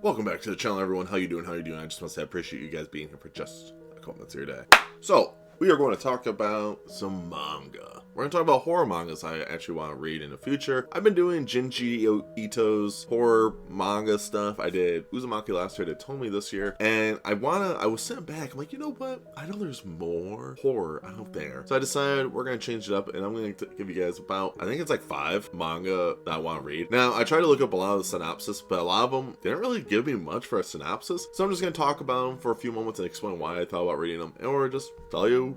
Welcome back to the channel, everyone. How you doing? I just want to say I appreciate you guys being here for just a couple minutes of your day. So, we are going to talk about some manga. We're going to talk about horror mangas I actually want to read in the future. I've been doing Junji Ito's horror manga stuff. I did Uzumaki last year, I did Tomi this year, and I was sitting back, I'm like, you know what? I know there's more horror out there. So I decided we're going to change it up, and I'm going to give you guys about, I think it's like 5 manga that I want to read. Now, I tried to look up a lot of the synopsis, but a lot of them didn't really give me much for a synopsis. So I'm just going to talk about them for a few moments and explain why I thought about reading them, or just tell you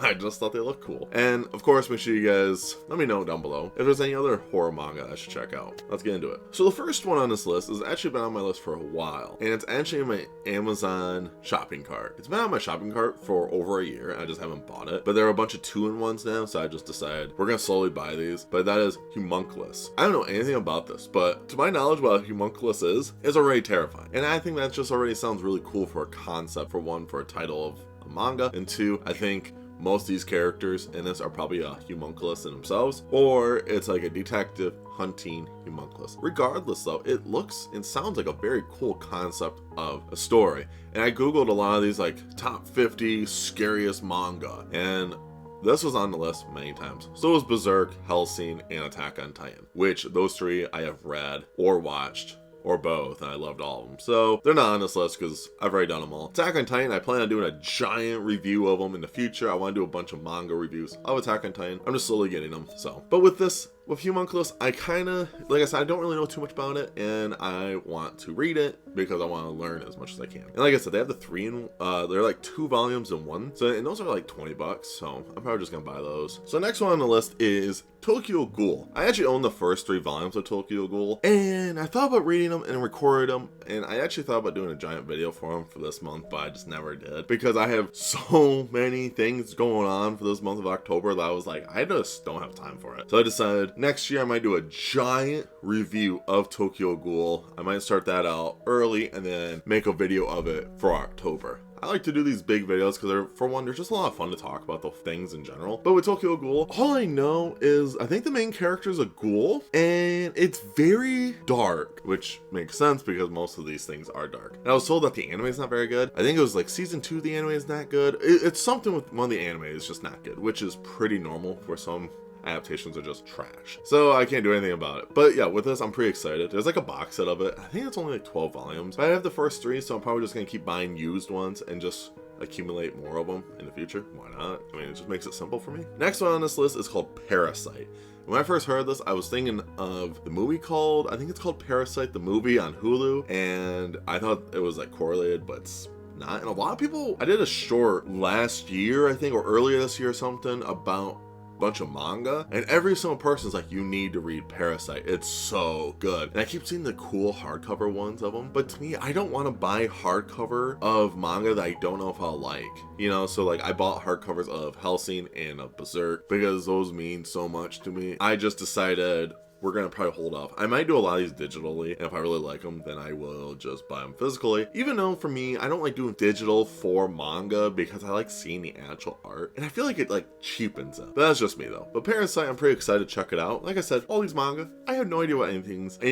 I just thought they looked cool. And of course, make sure you guys let me know down below if there's any other horror manga I should check out. Let's get into it. So the first one on this list has actually been on my list for a while, and it's actually in my Amazon shopping cart. It's been on my shopping cart for over a year, and I just haven't bought it. But there are a bunch of 2-in-1s now, so I just decided we're gonna slowly buy these. But that is Homunculus. I don't know anything about this, but to my knowledge, what Homunculus is already terrifying. And I think that just already sounds really cool for a concept, for one, for a title of a manga, and 2, I think most of these characters in this are probably a homunculus in themselves, or it's like a detective hunting homunculus. Regardless though, it looks and sounds like a very cool concept of a story. And I googled a lot of these like top 50 scariest manga, and this was on the list many times. So was Berserk, Hellsing, and Attack on Titan, which those 3 I have read or watched, or both, and I loved all of them. So they're not on this list because I've already done them all. Attack on Titan, I plan on doing a giant review of them in the future. I want to do a bunch of manga reviews of Attack on Titan. I'm just slowly getting them. So, but with this, with Homunculus, I kind of, like I said, I don't really know too much about it, and I want to read it because I want to learn as much as I can. And like I said, they have the 3 they're like 2 volumes in one. So, and those are like $20, so I'm probably just gonna buy those. So the next one on the list is Tokyo Ghoul. I actually own the first 3 volumes of Tokyo Ghoul, and I thought about reading them and recorded them, and I actually thought about doing a giant video for them for this month, but I just never did because I have so many things going on for this month of October that I was like, I just don't have time for it. So I decided next year I might do a giant review of Tokyo Ghoul. I might start that out early and then make a video of it for October. I like to do these big videos because for one, they're just a lot of fun to talk about the things in general. But with Tokyo Ghoul, all I know is I think the main character is a ghoul, and it's very dark, which makes sense because most of these things are dark. And I was told that the anime is not very good. I think it was like season 2, the anime is not good. It's something with one of the anime is just not good, which is pretty normal for some adaptations are just trash. So I can't do anything about it. But yeah, with this, I'm pretty excited. There's like a box set of it. I think it's only like 12 volumes. But I have the first 3, so I'm probably just gonna keep buying used ones and just accumulate more of them in the future. Why not? I mean, it just makes it simple for me. Next one on this list is called Parasite. When I first heard this, I was thinking of the movie I think it's called Parasite, the movie on Hulu, and I thought it was like correlated, but it's not. And a lot of people, I did a short last year, I think, or earlier this year or something, about bunch of manga, and every single person's like, you need to read Parasite, it's so good. And I keep seeing the cool hardcover ones of them, but to me, I don't want to buy hardcover of manga that I don't know if I'll like, you know. So like, I bought hardcovers of Hellsing and of Berserk because those mean so much to me. I just decided we're gonna probably hold off. I might do a lot of these digitally, and if I really like them, then I will just buy them physically. Even though for me, I don't like doing digital for manga because I like seeing the actual art, and I feel like it like cheapens it. But that's just me though. But Parasite, I'm pretty excited to check it out. Like I said, all these manga, I have no idea what any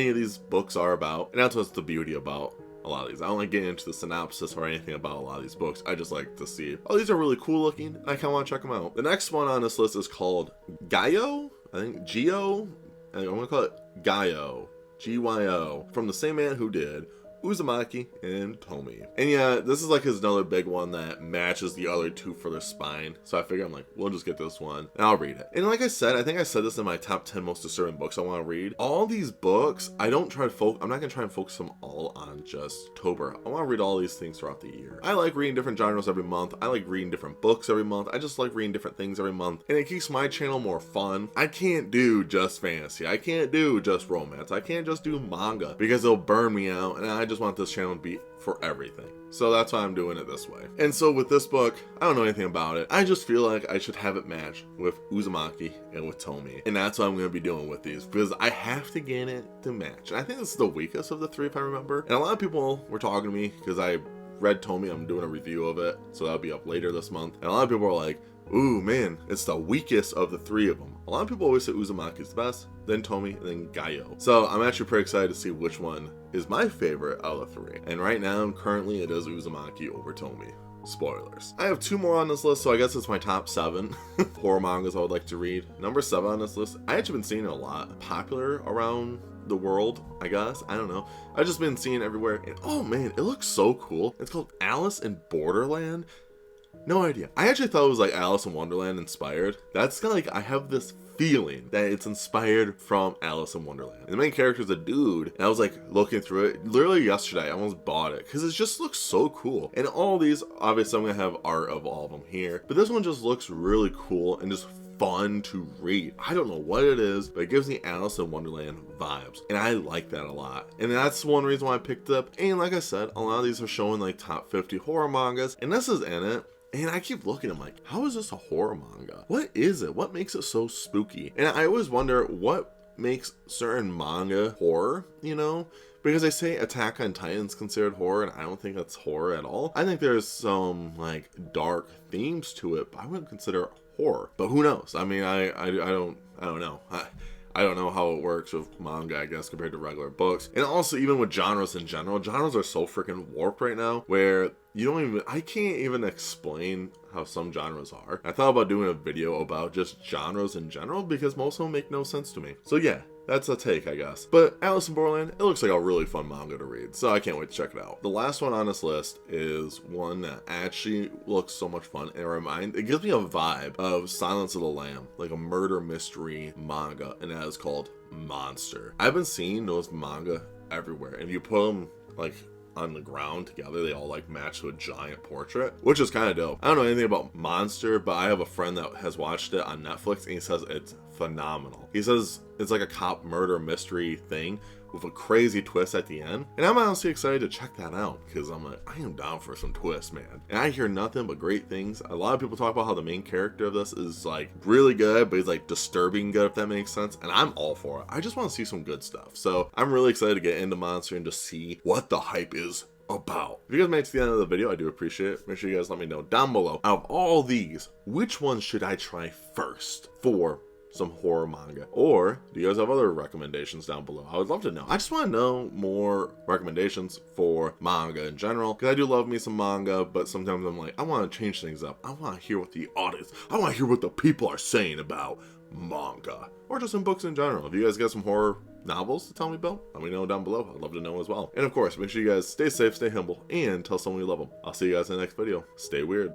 of these books are about, and that's what's the beauty about a lot of these. I don't like getting into the synopsis or anything about a lot of these books. I just like to see, oh, these are really cool looking. I kind of want to check them out. The next one on this list is called Gaio. I think Geo. I'm gonna call it Gaio, Gyo, from the same man who did Uzumaki and Tomi. And yeah, this is like his another big one that matches the other 2 for their spine. So I figure I'm like, we'll just get this one and I'll read it. And like I said, I think I said this in my top 10 most disturbing books I want to read. All these books, I'm not gonna try and focus them all on just October. I want to read all these things throughout the year. I like reading different genres every month. I like reading different books every month. I just like reading different things every month. And it keeps my channel more fun. I can't do just fantasy. I can't do just romance. I can't just do manga because it'll burn me out, and I just want this channel to be for everything. So that's why I'm doing it this way. And so with this book, I don't know anything about it. I just feel like I should have it match with Uzumaki and with Tomi. And that's what I'm going to be doing with these, because I have to get it to match. And I think this is the weakest of the 3, if I remember. And a lot of people were talking to me because I read Tomi. I'm doing a review of it, so that'll be up later this month. And a lot of people are like, ooh man, it's the weakest of the 3 of them. A lot of people always say Uzumaki is the best, then Tomy, and then Gaio. So I'm actually pretty excited to see which one is my favorite out of the 3. And right now, currently, it is Uzumaki over Tomy. Spoilers. I have 2 more on this list, so I guess it's my top 7 horror mangas I would like to read. Number 7 on this list, I actually been seeing it a lot. Popular around the world, I guess. I don't know. I've just been seeing it everywhere. And oh man, it looks so cool. It's called Alice in Borderland. No idea. I actually thought it was like Alice in Wonderland inspired. That's kind of like, I have this feeling that it's inspired from Alice in Wonderland. And the main character is a dude, and I was like looking through it. Literally yesterday, I almost bought it because it just looks so cool. And all these, obviously I'm gonna have art of all of them here, but this one just looks really cool and just fun to read. I don't know what it is, but it gives me Alice in Wonderland vibes, and I like that a lot. And that's one reason why I picked it up. And like I said, a lot of these are showing like top 50 horror mangas, and this is in it. And I keep looking, I'm like, how is this a horror manga? What is it? What makes it so spooky? And I always wonder what makes certain manga horror, you know? Because they say Attack on Titan's considered horror, and I don't think that's horror at all. I think there's some like dark themes to it, but I wouldn't consider it horror. But who knows? I mean, I don't know. I don't know how it works with manga, I guess, compared to regular books. And also, even with genres in general, genres are so freaking warped right now where I can't even explain how some genres are. I thought about doing a video about just genres in general because most of them make no sense to me. So yeah, that's a take, I guess. But Alice in Borderland, it looks like a really fun manga to read, so I can't wait to check it out. The last one on this list is one that actually looks so much fun, and it gives me a vibe of Silence of the Lamb, like a murder mystery manga, and that is called Monster. I've been seeing those manga everywhere, and you put them like on the ground together, they all like match to a giant portrait, which is kind of dope. I don't know anything about Monster, but I have a friend that has watched it on Netflix, and he says it's phenomenal. He says it's like a cop murder mystery thing with a crazy twist at the end, and I'm honestly excited to check that out because I'm like, I am down for some twists, man. And I hear nothing but great things. A lot of people talk about how the main character of this is like really good, but he's like disturbing good, if that makes sense, and I'm all for it. I just want to see some good stuff, so I'm really excited to get into Monster and just see what the hype is about. If you guys made it to the end of the video, I do appreciate it. Make sure you guys let me know down below, out of all these, which one should I try first for some horror manga? Or do you guys have other recommendations down below? I would love to know. I just want to know more recommendations for manga in general, because I do love me some manga, but sometimes I'm like, I want to change things up. I want to hear what the audience, I want to hear what the people are saying about manga, or just in books in general. If you guys got some horror novels to tell me about, let me know down below. I'd love to know as well. And of course, make sure you guys stay safe, stay humble, and tell someone you love them. I'll see you guys in the next video. Stay weird.